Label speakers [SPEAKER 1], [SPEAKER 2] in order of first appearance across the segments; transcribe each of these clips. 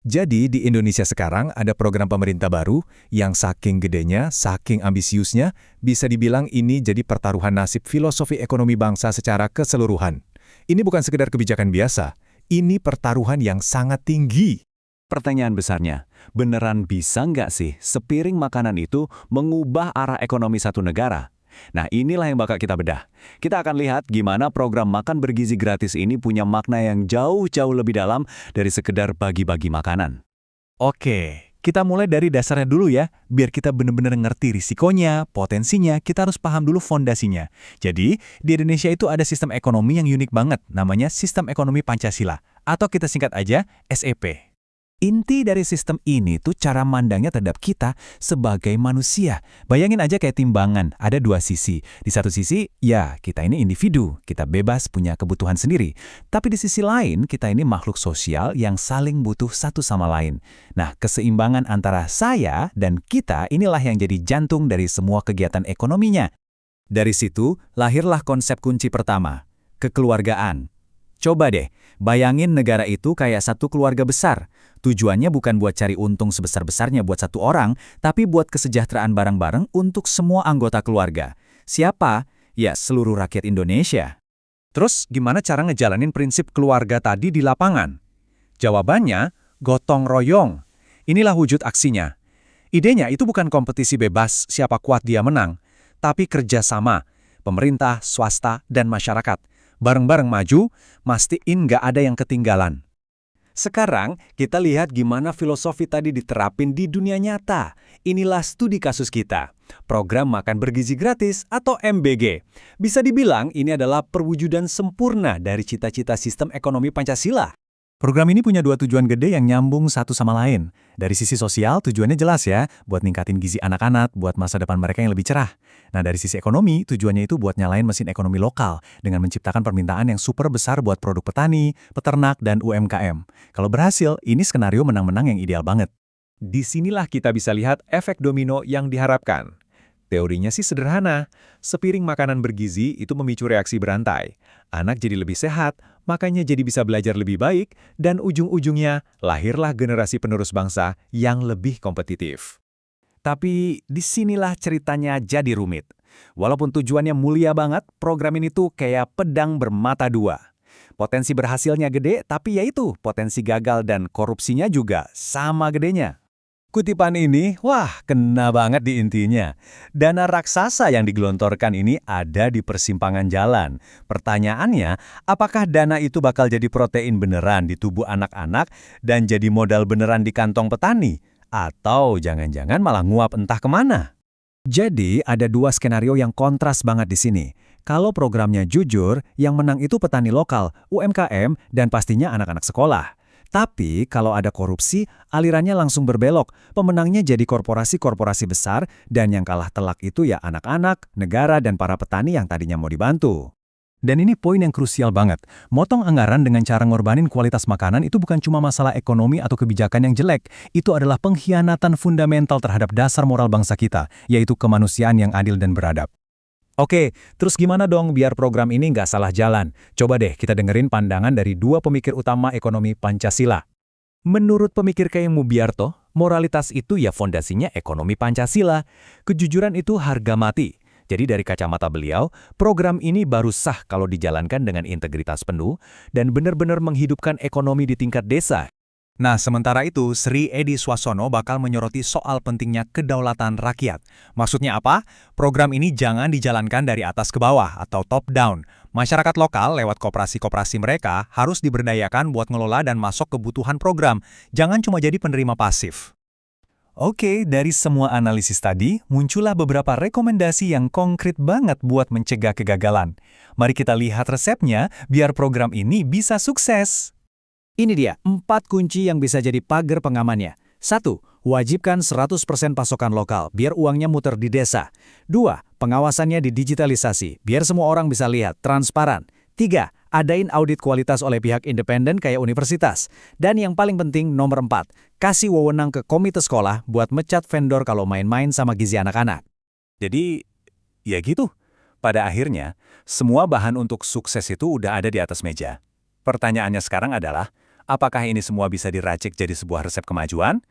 [SPEAKER 1] Jadi di Indonesia sekarang ada program pemerintah baru yang saking gedenya, saking ambisiusnya, bisa dibilang ini jadi pertaruhan nasib filosofi ekonomi bangsa secara keseluruhan. Ini bukan sekedar kebijakan biasa, ini pertaruhan yang sangat tinggi.
[SPEAKER 2] Pertanyaan besarnya, beneran bisa nggak sih sepiring makanan itu mengubah arah ekonomi satu negara? Nah, inilah yang bakal kita bedah. Kita akan lihat gimana program makan bergizi gratis ini punya makna yang jauh-jauh lebih dalam dari sekedar bagi-bagi makanan.
[SPEAKER 3] Oke, kita mulai dari dasarnya dulu ya. Biar kita benar-benar ngerti risikonya, potensinya, kita harus paham dulu fondasinya. Jadi, di Indonesia itu ada sistem ekonomi yang unik banget, namanya Sistem Ekonomi Pancasila, atau kita singkat aja SEP. Inti dari sistem ini tuh cara mandangnya terhadap kita sebagai manusia. Bayangin aja kayak timbangan, ada dua sisi. Di satu sisi, ya kita ini individu, kita bebas punya kebutuhan sendiri. Tapi di sisi lain, kita ini makhluk sosial yang saling butuh satu sama lain. Nah, keseimbangan antara saya dan kita inilah yang jadi jantung dari semua kegiatan ekonominya. Dari situ, lahirlah konsep kunci pertama, kekeluargaan. Coba deh, bayangin negara itu kayak satu keluarga besar. Tujuannya bukan buat cari untung sebesar-besarnya buat satu orang, tapi buat kesejahteraan bareng-bareng untuk semua anggota keluarga. Siapa? Ya, seluruh rakyat Indonesia.
[SPEAKER 1] Terus gimana cara ngejalanin prinsip keluarga tadi di lapangan? Jawabannya, gotong royong. Inilah wujud aksinya. Idenya itu bukan kompetisi bebas siapa kuat dia menang, tapi kerjasama, pemerintah, swasta, dan masyarakat. Bareng-bareng maju, mastiin nggak ada yang ketinggalan. Sekarang, kita lihat gimana filosofi tadi diterapin di dunia nyata. Inilah studi kasus kita. Program Makan Bergizi Gratis atau MBG. Bisa dibilang ini adalah perwujudan sempurna dari cita-cita sistem ekonomi Pancasila.
[SPEAKER 3] Program ini punya dua tujuan gede yang nyambung satu sama lain. Dari sisi sosial, tujuannya jelas ya, buat ningkatin gizi anak-anak, buat masa depan mereka yang lebih cerah. Nah, dari sisi ekonomi, tujuannya itu buat nyalain mesin ekonomi lokal, dengan menciptakan permintaan yang super besar buat produk petani, peternak, dan UMKM. Kalau berhasil, ini skenario menang-menang yang ideal banget.
[SPEAKER 1] Disinilah kita bisa lihat efek domino yang diharapkan. Teorinya sih sederhana, sepiring makanan bergizi itu memicu reaksi berantai. Anak jadi lebih sehat, makanya jadi bisa belajar lebih baik, dan ujung-ujungnya lahirlah generasi penerus bangsa yang lebih kompetitif.
[SPEAKER 3] Tapi disinilah ceritanya jadi rumit. Walaupun tujuannya mulia banget, program ini tuh kayak pedang bermata dua. Potensi berhasilnya gede, tapi yaitu potensi gagal dan korupsinya juga sama gedenya. Kutipan ini, wah, kena banget di intinya. Dana raksasa yang digelontorkan ini ada di persimpangan jalan. Pertanyaannya, apakah dana itu bakal jadi protein beneran di tubuh anak-anak dan jadi modal beneran di kantong petani? Atau jangan-jangan malah nguap entah kemana? Jadi, ada dua skenario yang kontras banget di sini. Kalau programnya jujur, yang menang itu petani lokal, UMKM, dan pastinya anak-anak sekolah. Tapi kalau ada korupsi, alirannya langsung berbelok. Pemenangnya jadi korporasi-korporasi besar, dan yang kalah telak itu ya anak-anak, negara, dan para petani yang tadinya mau dibantu. Dan ini poin yang krusial banget. Motong anggaran dengan cara ngorbanin kualitas makanan itu bukan cuma masalah ekonomi atau kebijakan yang jelek. Itu adalah pengkhianatan fundamental terhadap dasar moral bangsa kita, yaitu kemanusiaan yang adil dan beradab. Oke, terus gimana dong biar program ini nggak salah jalan? Coba deh kita dengerin pandangan dari dua pemikir utama ekonomi Pancasila. Menurut pemikir kayak Mubiarto, moralitas itu ya fondasinya ekonomi Pancasila. Kejujuran itu harga mati. Jadi dari kacamata beliau, program ini baru sah kalau dijalankan dengan integritas penuh dan benar-benar menghidupkan ekonomi di tingkat desa. Nah, sementara itu, Sri Edi Swasono bakal menyoroti soal pentingnya kedaulatan rakyat. Maksudnya apa? Program ini jangan dijalankan dari atas ke bawah atau top-down. Masyarakat lokal lewat koperasi-koperasi mereka harus diberdayakan buat ngelola dan masuk kebutuhan program. Jangan cuma jadi penerima pasif. Oke, dari semua analisis tadi, muncullah beberapa rekomendasi yang konkret banget buat mencegah kegagalan. Mari kita lihat resepnya biar program ini bisa sukses. Ini dia, 4 kunci yang bisa jadi pagar pengamannya. 1. Wajibkan 100% pasokan lokal, biar uangnya muter di desa. 2. Pengawasannya didigitalisasi, biar semua orang bisa lihat, transparan. 3. Adain audit kualitas oleh pihak independen kayak universitas. Dan yang paling penting, nomor 4. Kasih wewenang ke komite sekolah buat mecat vendor kalau main-main sama gizi anak-anak. Jadi, ya gitu. Pada akhirnya, semua bahan untuk sukses itu udah ada di atas meja. Pertanyaannya sekarang adalah, Apakah ini semua bisa diracik jadi sebuah resep kemajuan?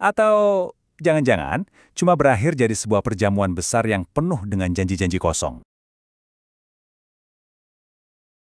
[SPEAKER 3] Atau jangan-jangan cuma berakhir jadi sebuah perjamuan besar yang penuh dengan janji-janji kosong?